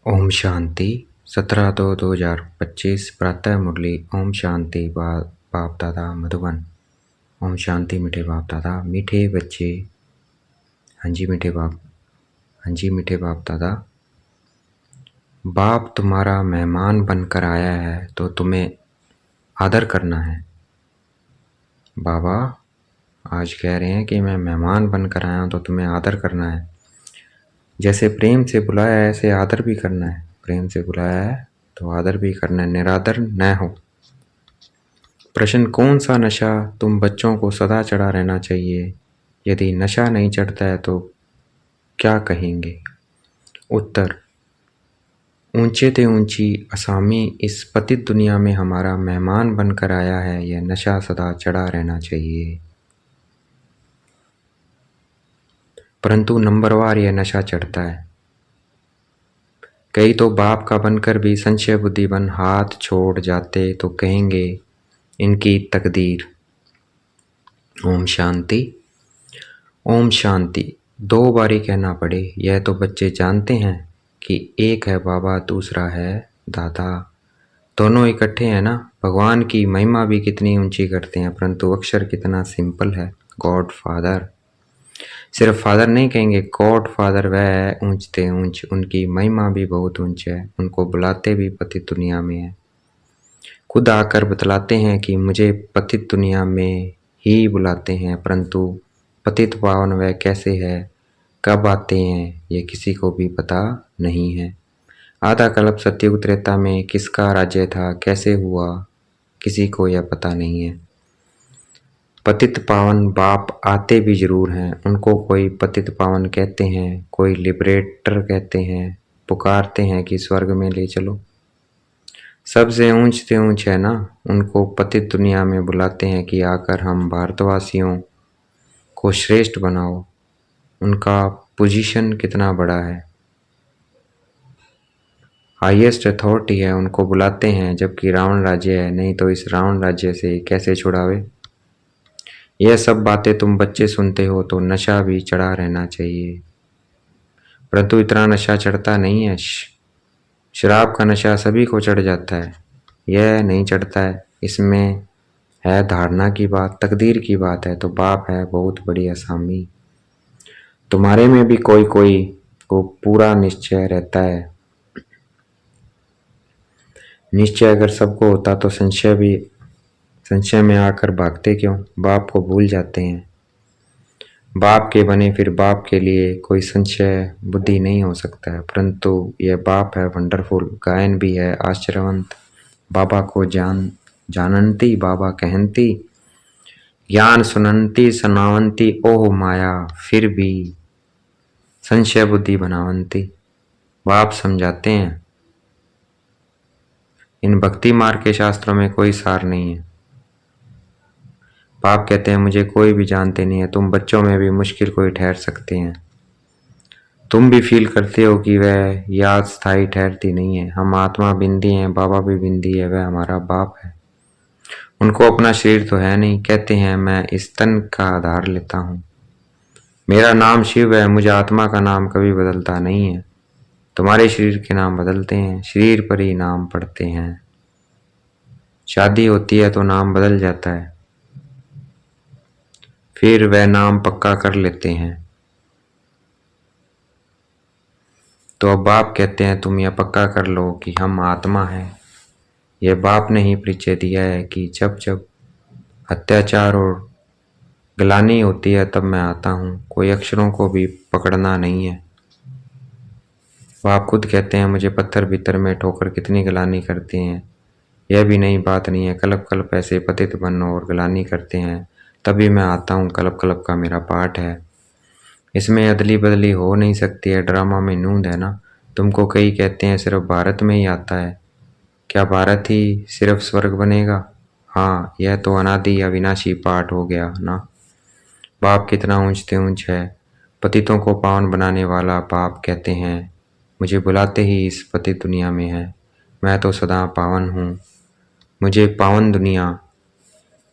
ओम शांति 17/2/2025 प्रातः मुरली। ओम शांति बाप दादा मधुबन। ओम शांति मीठे बाप दादा, मीठे बच्चे। हाँ जी मीठे बाप, हाँ जी मीठे बाप दादा। बाप तुम्हारा मेहमान बनकर आया है तो तुम्हें आदर करना है। बाबा आज कह रहे हैं कि मैं मेहमान बनकर आया हूँ तो तुम्हें आदर करना है। जैसे प्रेम से बुलाया है ऐसे आदर भी करना है। प्रेम से बुलाया है तो आदर भी करना है, निरादर न हो। प्रश्न, कौन सा नशा तुम बच्चों को सदा चढ़ा रहना चाहिए? यदि नशा नहीं चढ़ता है तो क्या कहेंगे? उत्तर, ऊंचे ते ऊंची असामी इस पतित दुनिया में हमारा मेहमान बनकर आया है, यह नशा सदा चढ़ा रहना चाहिए। परंतु नंबरवार यह नशा चढ़ता है। कई तो बाप का बनकर भी संशय बुद्धि बन हाथ छोड़ जाते तो कहेंगे इनकी तकदीर। ओम शांति। ओम शांति। 2 बारी कहना पड़े, यह तो बच्चे जानते हैं कि एक है बाबा, दूसरा है दादा। दोनों इकट्ठे हैं ना। भगवान की महिमा भी कितनी ऊंची करते हैं, परंतु अक्षर कितना सिंपल है, गॉड फादर। सिर्फ फादर नहीं कहेंगे, गॉड फादर वह है ऊंचते ऊंच, उनकी महिमा भी बहुत ऊंच है। उनको बुलाते भी पतित दुनिया में है। खुद आकर बतलाते हैं कि मुझे पतित दुनिया में ही बुलाते हैं, परंतु पतित पावन वह कैसे है, कब आते हैं, ये किसी को भी पता नहीं है। आधा कल्प सत्युग त्रेता में किसका राज्य था, कैसे हुआ, किसी को यह पता नहीं है। पतित पावन बाप आते भी जरूर हैं। उनको कोई पतित पावन कहते हैं, कोई लिबरेटर कहते हैं, पुकारते हैं कि स्वर्ग में ले चलो। सबसे ऊंच से ऊंच है ना, उनको पतित दुनिया में बुलाते हैं कि आकर हम भारतवासियों को श्रेष्ठ बनाओ। उनका पोजीशन कितना बड़ा है, हाईएस्ट अथॉरिटी है, उनको बुलाते हैं। जबकि रावण राज्य है, नहीं तो इस रावण राज्य से कैसे छुड़ावे। यह सब बातें तुम बच्चे सुनते हो तो नशा भी चढ़ा रहना चाहिए, परंतु इतना नशा चढ़ता नहीं है। शराब का नशा सभी को चढ़ जाता है, यह नहीं चढ़ता है। इसमें है धारणा की बात, तकदीर की बात है। तो बाप है बहुत बड़ी असामी। तुम्हारे में भी कोई कोई को पूरा निश्चय रहता है। निश्चय अगर सबको होता तो संशय में आकर भागते क्यों? बाप को भूल जाते हैं। बाप के बने फिर बाप के लिए कोई संशय बुद्धि नहीं हो सकता है, परंतु यह बाप है वंडरफुल। गायन भी है आश्चर्यवंत। बाबा को जानंती बाबा कहंती, ज्ञान सुनंती सनावंती ओह माया, फिर भी संशय बुद्धि बनावंती। बाप समझाते हैं, इन भक्ति मार्ग के शास्त्रों में कोई सार नहीं है। बाप कहते हैं मुझे कोई भी जानते नहीं है, तुम बच्चों में भी मुश्किल कोई ठहर सकते हैं। तुम भी फील करते हो कि वह याद स्थायी ठहरती नहीं है। हम आत्मा बिंदी हैं, बाबा भी बिंदी है, वह हमारा बाप है। उनको अपना शरीर तो है नहीं। कहते हैं मैं इस तन का आधार लेता हूँ, मेरा नाम शिव है, मुझे आत्मा का नाम कभी बदलता नहीं है। तुम्हारे शरीर के नाम बदलते हैं, शरीर पर ही नाम पड़ते हैं। शादी होती है तो नाम बदल जाता है, फिर वह नाम पक्का कर लेते हैं। तो अब बाप कहते हैं तुम यह पक्का कर लो कि हम आत्मा हैं। यह बाप ने ही परिचय दिया है कि जब जब अत्याचार और ग्लानि होती है तब मैं आता हूँ। कोई अक्षरों को भी पकड़ना नहीं है। बाप खुद कहते हैं मुझे पत्थर भीतर में ठोकर कितनी ग्लानि करते हैं, यह भी नई बात नहीं है। कल्प कल्प ऐसे पतित बन और ग्लानि करते हैं, तभी मैं आता हूँ। कल्प कल्प का मेरा पाठ है, इसमें अदली बदली हो नहीं सकती है। ड्रामा में नूंद है ना। तुमको कई कहते हैं सिर्फ भारत में ही आता है, क्या भारत ही सिर्फ स्वर्ग बनेगा? हाँ, यह तो अनादि अविनाशी पाठ हो गया ना। बाप कितना ऊंचते ऊंच है, पतितों को पावन बनाने वाला। बाप कहते हैं मुझे बुलाते ही इस पतित दुनिया में है, मैं तो सदा पावन हूँ। मुझे पावन दुनिया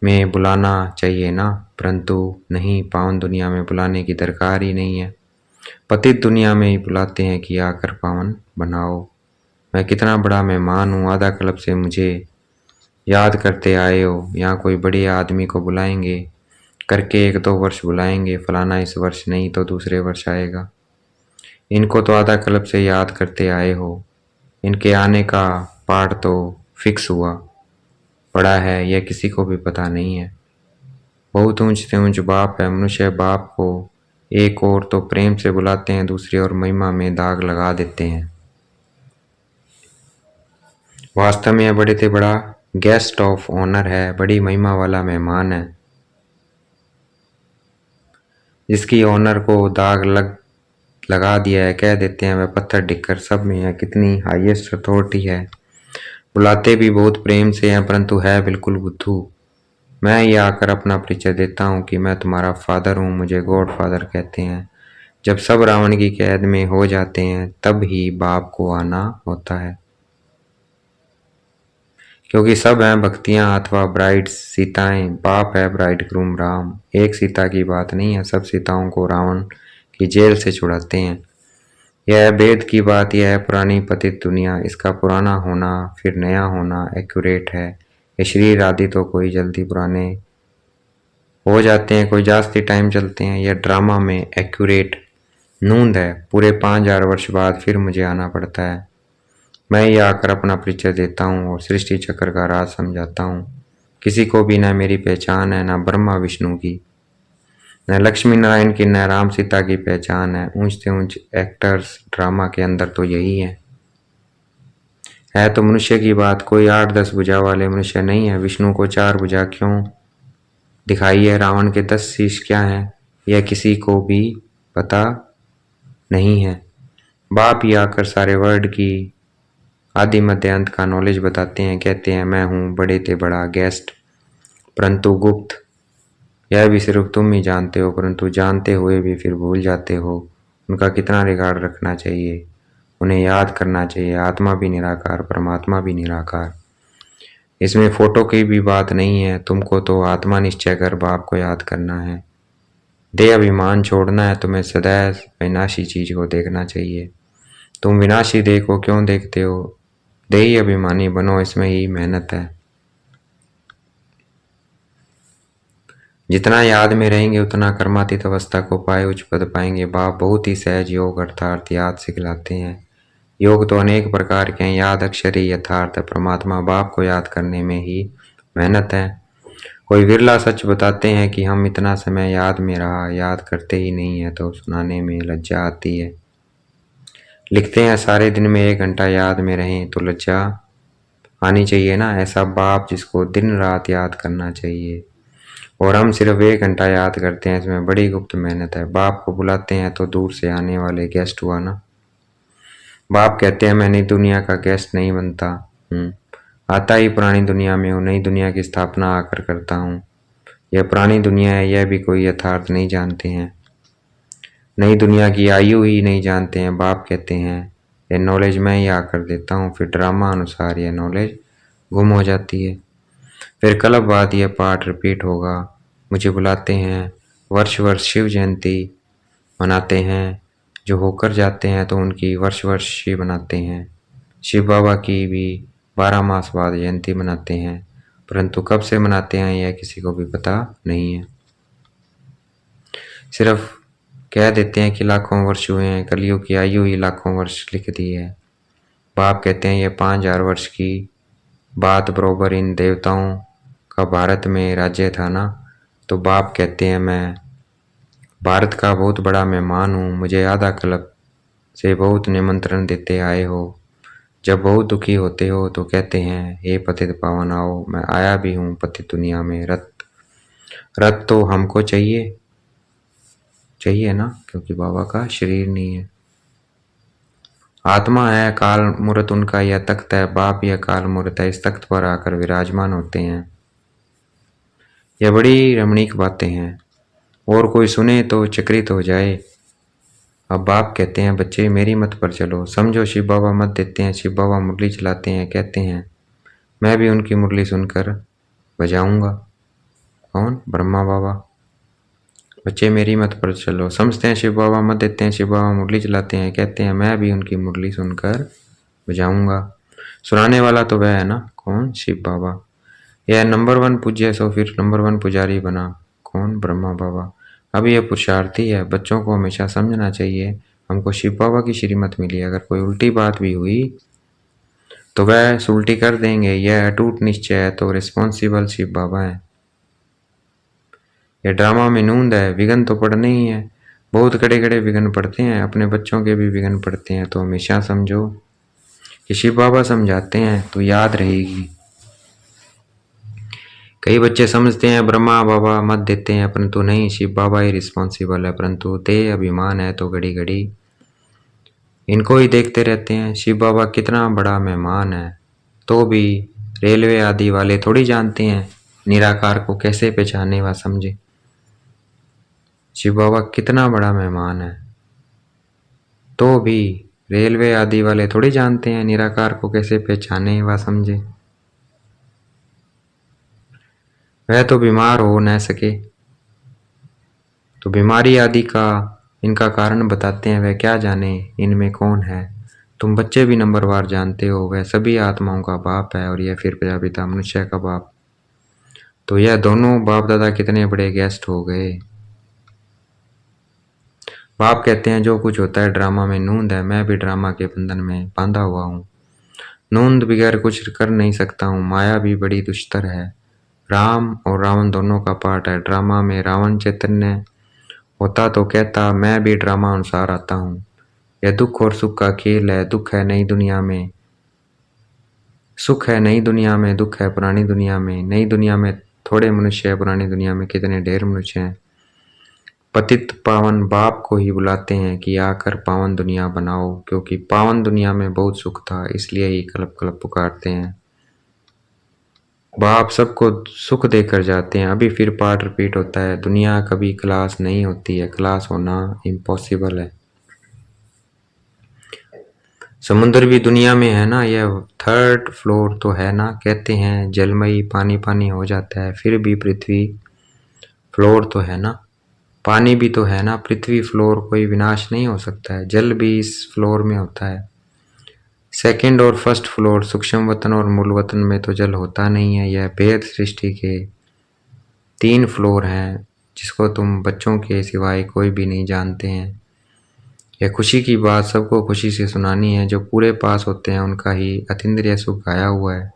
में बुलाना चाहिए ना, परंतु नहीं, पावन दुनिया में बुलाने की दरकार ही नहीं है। पतित दुनिया में ही बुलाते हैं कि आकर पावन बनाओ। मैं कितना बड़ा मेहमान हूँ, आधा कल्प से मुझे याद करते आए हो। यहाँ कोई बड़े आदमी को बुलाएंगे, करके 1-2 वर्ष बुलाएंगे, फलाना इस वर्ष नहीं तो दूसरे वर्ष आएगा। इनको तो आधा कल्प से याद करते आए हो। इनके आने का पाठ तो फिक्स हुआ पड़ा है, यह किसी को भी पता नहीं है। बहुत ऊंच से ऊंच बाप है। मनुष्य बाप को एक और तो प्रेम से बुलाते हैं, दूसरी ओर महिमा में दाग लगा देते हैं। वास्तव में यह बड़े से बड़ा गेस्ट ऑफ ऑनर है, बड़ी महिमा वाला मेहमान है, जिसकी ऑनर को दाग लगा दिया है। कह देते हैं वह पत्थर डिक्कर सब में है, कितनी हाईएस्ट अथॉरिटी है। बुलाते भी बहुत प्रेम से हैं, परंतु है बिल्कुल बुद्धू। मैं ये आकर अपना परिचय देता हूँ कि मैं तुम्हारा फादर हूँ, मुझे गॉड फादर कहते हैं। जब सब रावण की कैद में हो जाते हैं तब ही बाप को आना होता है, क्योंकि सब हैं भक्तियां अथवा ब्राइड्स, सीताएं। बाप है ब्राइड ग्रूम राम। एक सीता की बात नहीं है, सब सीताओं को रावण की जेल से छुड़ाते हैं। यह वेद की बात, यह है पुरानी पतित दुनिया। इसका पुराना होना फिर नया होना एक्यूरेट है। ये शरीर आदि तो कोई जल्दी पुराने हो जाते हैं, कोई जास्ती टाइम चलते हैं। यह ड्रामा में एक्यूरेट नूंद है। पूरे 5000 वर्ष बाद फिर मुझे आना पड़ता है। मैं ये आकर अपना परिचय देता हूँ और सृष्टि चक्र का राज समझाता हूँ। किसी को भी न मेरी पहचान है, न ब्रह्मा विष्णु की, न लक्ष्मी नारायण की, न राम सीता की पहचान है। ऊंच से ऊंच एक्टर्स ड्रामा के अंदर तो यही है तो मनुष्य की बात। कोई 8-10 भुजा वाले मनुष्य नहीं है। विष्णु को 4 भुजा क्यों दिखाई है, रावण के 10 शीश क्या हैं, यह किसी को भी पता नहीं है। बाप ही आकर सारे वर्ल्ड की आदि मध्य अंत का नॉलेज बताते हैं। कहते हैं मैं हूँ बड़े ते बड़ा गेस्ट, परंतु गुप्त। यह भी सिर्फ तुम ही जानते हो, परंतु जानते हुए भी फिर भूल जाते हो। उनका कितना रिकॉर्ड रखना चाहिए, उन्हें याद करना चाहिए। आत्मा भी निराकार, परमात्मा भी निराकार। इसमें फोटो की भी बात नहीं है। तुमको तो आत्मा निश्चय कर बाप को याद करना है। देह अभिमान छोड़ना है। तुम्हें सदैव विनाशी चीज को देखना चाहिए। तुम विनाशी देह को क्यों देखते हो? देही अभिमानी बनो, इसमें ही मेहनत है। जितना याद में रहेंगे उतना कर्मातीत अवस्था को पाए उच्च पद पाएंगे। बाप बहुत ही सहज योग अर्थात याद सिखलाते हैं। योग तो अनेक प्रकार के हैं, याद अक्षर ही यथार्थ है। परमात्मा बाप को याद करने में ही मेहनत है। कोई विरला सच बताते हैं कि हम इतना समय याद में रहा, याद करते ही नहीं है तो सुनाने में लज्जा आती है। लिखते हैं सारे दिन में 1 घंटा याद में रहें तो लज्जा आनी चाहिए ना। ऐसा बाप जिसको दिन रात याद करना चाहिए, और हम सिर्फ 1 घंटा याद करते हैं, इसमें बड़ी गुप्त मेहनत है। बाप को बुलाते हैं तो दूर से आने वाले गेस्ट हुआ ना। बाप कहते हैं मैं नई दुनिया का गेस्ट नहीं बनता हूँ, आता ही पुरानी दुनिया में हूँ। नई दुनिया की स्थापना आकर करता हूँ। यह पुरानी दुनिया है, यह भी कोई यथार्थ नहीं जानते हैं। नई दुनिया की आयु ही नहीं जानते हैं। बाप कहते हैं यह नॉलेज मैं ही आकर देता हूँ। फिर ड्रामा अनुसार यह नॉलेज गुम हो जाती है। फिर कल्प बाद यह पाठ रिपीट होगा। मुझे बुलाते हैं, वर्ष वर्ष शिव जयंती मनाते हैं। जो होकर जाते हैं तो उनकी वर्ष वर्ष ही बनाते हैं। शिव बाबा की भी 12 मास बाद जयंती मनाते हैं, परंतु कब से मनाते हैं यह किसी को भी पता नहीं है। सिर्फ कह देते हैं कि लाखों वर्ष हुए हैं। कलियुग की आयु ही लाखों वर्ष लिख दी है। बाप कहते हैं यह 5000 वर्ष की बात बरोबर इन देवताओं का भारत में राज्य था ना। तो बाप कहते हैं मैं भारत का बहुत बड़ा मेहमान हूँ। मुझे आधा कल्प से बहुत निमंत्रण देते आए हो। जब बहुत दुखी होते हो तो कहते हैं हे पतित पावन आओ। मैं आया भी हूँ पतित दुनिया में। रथ तो हमको चाहिए ना, क्योंकि बाबा का शरीर नहीं है, आत्मा है। काल मूर्त उनका यह तख्त है। बाप यह काल मूर्त है, इस तख्त पर आकर विराजमान होते हैं। यह बड़ी रमणीक बातें हैं, और कोई सुने तो चकित हो जाए। अब बाप कहते हैं बच्चे मेरी मत पर चलो, समझो शिव बाबा मत देते हैं। शिव बाबा मुरली चलाते हैं, कहते हैं मैं भी उनकी मुरली सुनकर बजाऊंगा। कौन? ब्रह्मा बाबा। बच्चे मेरी मत पर चलो, समझते हैं शिव बाबा मत देते हैं। शिव बाबा मुरली चलाते हैं, कहते हैं मैं भी उनकी मुरली सुनकर बजाऊंगा। सुनाने वाला तो वह है ना, कौन? शिव बाबा। यह नंबर 1 पूज्य सो फिर नंबर 1 पुजारी बना, कौन? ब्रह्मा बाबा। अब यह पुरुषार्थी है, बच्चों को हमेशा समझना चाहिए हमको शिव बाबा की श्रीमत मिली है। अगर कोई उल्टी बात भी हुई तो वह उल्टी कर देंगे, यह अटूट निश्चय है, तो रिस्पॉन्सिबल शिव बाबा है। यह ड्रामा में नूंद है, विघन तो पड़ने ही है, बहुत कड़े कड़े विघन पड़ते हैं, अपने बच्चों के भी विघन पड़ते हैं। तो हमेशा समझो कि शिव बाबा समझाते हैं तो याद रहेगी। कई बच्चे समझते हैं ब्रह्मा बाबा मत देते हैं, परंतु नहीं, शिव बाबा ही रिस्पॉन्सिबल है। परंतु देह अभिमान है तो घड़ी घड़ी इनको ही देखते रहते हैं। शिव बाबा कितना बड़ा मेहमान है, तो भी रेलवे आदि वाले थोड़ी जानते हैं निराकार को कैसे पहचाने व समझे। शिव बाबा कितना बड़ा मेहमान है, तो भी रेलवे आदि वाले थोड़ी जानते हैं निराकार को कैसे पहचाने व समझे। वह तो बीमार हो न सके, तो बीमारी आदि का इनका कारण बताते हैं, वह क्या जाने इनमें कौन है। तुम बच्चे भी नंबरवार जानते हो, वह सभी आत्माओं का बाप है और यह फिर प्रजापिता मनुष्य का बाप। तो यह दोनों बाप दादा कितने बड़े गेस्ट हो गए। बाप कहते हैं जो कुछ होता है ड्रामा में नूंद है, मैं भी ड्रामा के बंधन में बांधा हुआ हूँ, नूंद बगैर कुछ कर नहीं सकता हूँ, माया भी बड़ी दुष्टर है। राम और रावण दोनों का पार्ट है। ड्रामा में रावण चैतन्य होता तो कहता मैं भी ड्रामा अनुसार आता हूँ। यह दुख और सुख का खेल है, दुख है नई दुनिया में, सुख है नई दुनिया में, दुख है पुरानी दुनिया में। नई दुनिया में थोड़े मनुष्य है, पुरानी दुनिया में कितने ढेर मनुष्य हैं। पतित पावन बाप को ही बुलाते हैं कि आकर पावन दुनिया बनाओ, क्योंकि पावन दुनिया में बहुत सुख था, इसलिए ही कलप कलप पुकारते हैं। बाप सबको सुख देकर जाते हैं। अभी फिर पार्ट रिपीट होता है, दुनिया कभी क्लास नहीं होती है, क्लास होना इम्पॉसिबल है। समुद्र भी दुनिया में है ना, यह 3rd फ्लोर तो है ना, कहते हैं जलमयी पानी पानी हो जाता है, फिर भी पृथ्वी फ्लोर तो है ना, पानी भी तो है ना, पृथ्वी फ्लोर कोई विनाश नहीं हो सकता है, जल भी इस फ्लोर में होता है। 2nd और 1st फ्लोर सूक्ष्म वतन और मूल वतन में तो जल होता नहीं है। यह भेद सृष्टि के 3 फ्लोर हैं, जिसको तुम बच्चों के सिवाय कोई भी नहीं जानते हैं। यह खुशी की बात सबको खुशी से सुनानी है, जो पूरे पास होते हैं उनका ही अतीन्द्रिय सुख गाया हुआ है।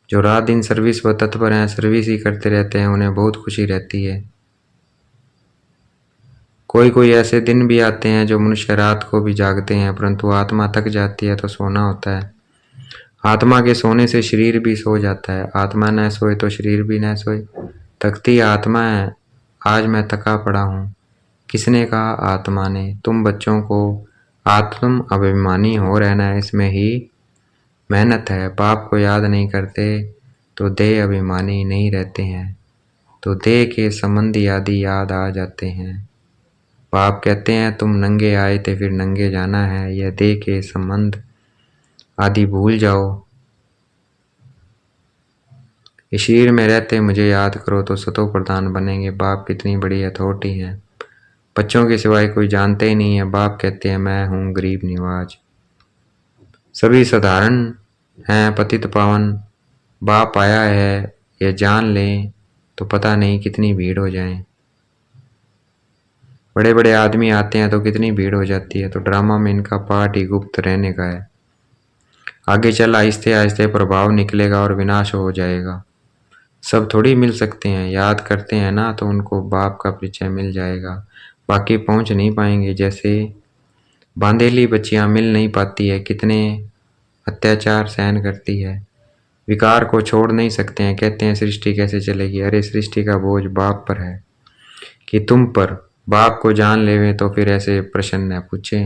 जो रात दिन सर्विस पर तत्पर हैं, सर्विस ही करते रहते हैं, उन्हें बहुत खुशी रहती है। कोई कोई ऐसे दिन भी आते हैं जो मनुष्य रात को भी जागते हैं, परंतु आत्मा थक जाती है तो सोना होता है। आत्मा के सोने से शरीर भी सो जाता है, आत्मा न सोए तो शरीर भी न सोए। थकती आत्मा है, आज मैं थका पड़ा हूँ, किसने कहा? आत्मा ने। तुम बच्चों को आत्म अभिमानी हो रहना है, इसमें ही मेहनत है। बाप को याद नहीं करते तो देह अभिमानी नहीं रहते हैं, तो देह के संबंधी आदि याद आ जाते हैं। बाप कहते हैं तुम नंगे आए थे फिर नंगे जाना है, यह देह के संबंध आदि भूल जाओ, इस शरीर में रहते मुझे याद करो तो सतो प्रधान बनेंगे। बाप कितनी बड़ी अथॉरिटी है, बच्चों के सिवाय कोई जानते ही नहीं है। बाप कहते हैं मैं हूँ गरीब निवाज, सभी साधारण हैं पतित पावन। बाप आया है ये जान लें तो पता नहीं कितनी भीड़ हो जाए। बड़े बड़े आदमी आते हैं तो कितनी भीड़ हो जाती है। तो ड्रामा में इनका पार्ट ही गुप्त रहने का है, आगे चल आहिस्ते आहिस्ते प्रभाव निकलेगा और विनाश हो जाएगा। सब थोड़ी मिल सकते हैं, याद करते हैं ना तो उनको बाप का परिचय मिल जाएगा, बाकी पहुंच नहीं पाएंगे। जैसे बांधेली बच्चियां मिल नहीं पाती है, कितने अत्याचार सहन करती है, विकार को छोड़ नहीं सकते हैं, कहते हैं सृष्टि कैसे चलेगी। अरे सृष्टि का बोझ बाप पर है कि तुम पर। बाप को जान लेवे तो फिर ऐसे प्रश्न न पूछे,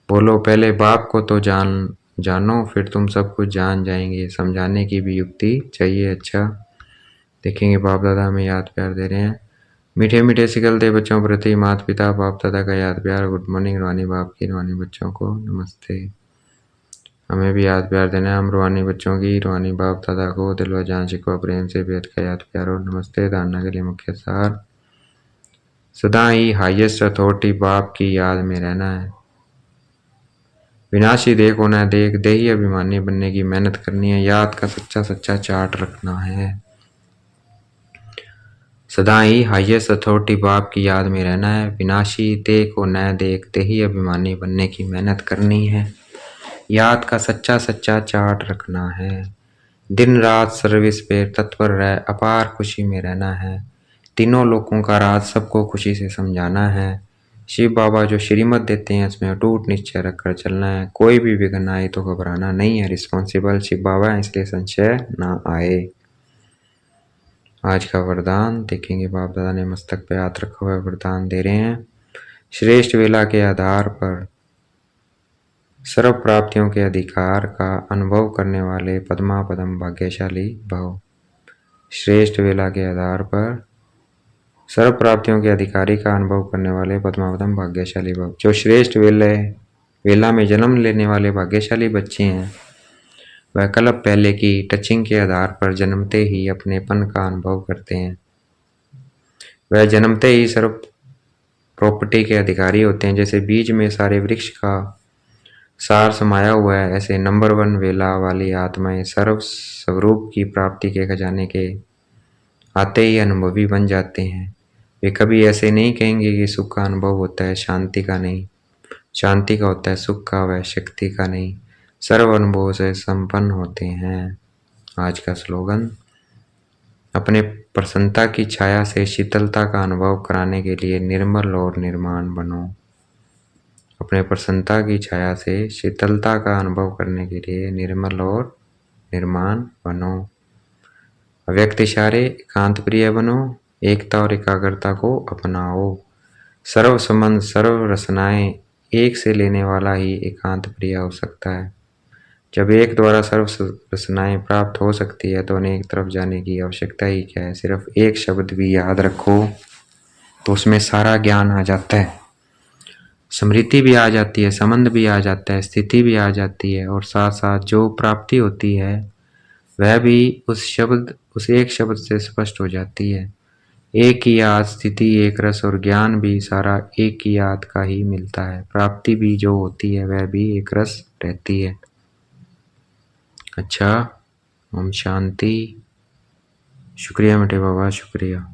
बोलो पहले बाप को तो जानो फिर तुम सब कुछ जान जाएंगे। समझाने की भी युक्ति चाहिए। अच्छा देखेंगे बाप दादा हमें याद प्यार दे रहे हैं। मीठे मीठे सिकलते बच्चों प्रति माता पिता बाप दादा का याद प्यार। गुड मॉर्निंग रूहानी बाप की, रूहानी बच्चों को नमस्ते। हमें भी याद प्यार देना है, हम रूहानी बच्चों की, रूहानी बाप दादा को दिल व जान शिकवा प्रेम से बेहद का याद प्यार और नमस्ते। धारणा के लिए मुख्य सार, सदा ही हाईएस्ट अथॉरिटी बाप की याद में रहना है। विनाशी देखो न देख, देही अभिमानी बनने की मेहनत करनी है। याद का सच्चा सच्चा चार्ट रखना है। सदा ही हाईएस्ट अथॉरिटी बाप की याद में रहना है। विनाशी देखो न देख, देही अभिमानी बनने की मेहनत करनी है। याद का सच्चा सच्चा चार्ट रखना है। दिन रात सर्विस पे तत्पर रह, अपार खुशी में रहना है। तीनों लोगों का राज सबको खुशी से समझाना है। शिव बाबा जो श्रीमत देते हैं उसमें अटूट निश्चय रखकर चलना है। कोई भी विघ्न आए तो घबराना नहीं है। रिस्पॉन्सिबल शिव बाबा है, इसलिए संशय ना आए। आज का वरदान देखेंगे। बाप दादा ने मस्तक पे हाथ रखा हुआ वरदान दे रहे हैं। श्रेष्ठ वेला के आधार पर सर्व प्राप्तियों के अधिकार का अनुभव करने वाले पद्मा पदम भाग्यशाली भव। श्रेष्ठ वेला के आधार पर सर्व प्राप्तियों के अधिकारी का अनुभव करने वाले पद्मावतम भाग्यशाली भव। जो श्रेष्ठ वेला में जन्म लेने वाले भाग्यशाली बच्चे हैं, वह कल्प पहले की टचिंग के आधार पर जन्मते ही अपनेपन का अनुभव करते हैं। वह जन्मते ही सर्व प्रॉपर्टी के अधिकारी होते हैं। जैसे बीज में सारे वृक्ष का सार समाया हुआ है, ऐसे नंबर 1 वेला वाली आत्माएं सर्व स्वरूप की प्राप्ति के खजाने के आते ही अनुभवी बन जाते हैं। वे कभी ऐसे नहीं कहेंगे कि सुख का अनुभव होता है, शांति का नहीं। शांति का होता है, सुख का व शक्ति का नहीं। सर्व अनुभव से संपन्न होते हैं। आज का स्लोगन, अपने प्रसन्नता की छाया से शीतलता का अनुभव कराने के लिए निर्मल और निर्माण बनो। अपने प्रसन्नता की छाया से शीतलता का अनुभव करने के लिए निर्मल और निर्माण बनो। अव्यक्त इशारे एकांत प्रिय बनो। एकता और एकाग्रता को अपनाओ। सर्व संबंध सर्व रचनाएं एक से लेने वाला ही एकांत प्रिय हो सकता है। जब एक द्वारा सर्व रचनाएं प्राप्त हो सकती है तो अनेक तरफ जाने की आवश्यकता ही क्या है। सिर्फ एक शब्द भी याद रखो तो उसमें सारा ज्ञान आ जाता है। स्मृति भी आ जाती है, संबंध भी आ जाता है, स्थिति भी आ जाती है, और साथ साथ जो प्राप्ति होती है वह भी उस एक शब्द से स्पष्ट हो जाती है। एक ही याद, स्थिति एक रस और ज्ञान भी सारा एक ही याद का ही मिलता है। प्राप्ति भी जो होती है वह भी एक रस रहती है। अच्छा, ओम शांति। शुक्रिया मेरे बाबा, शुक्रिया।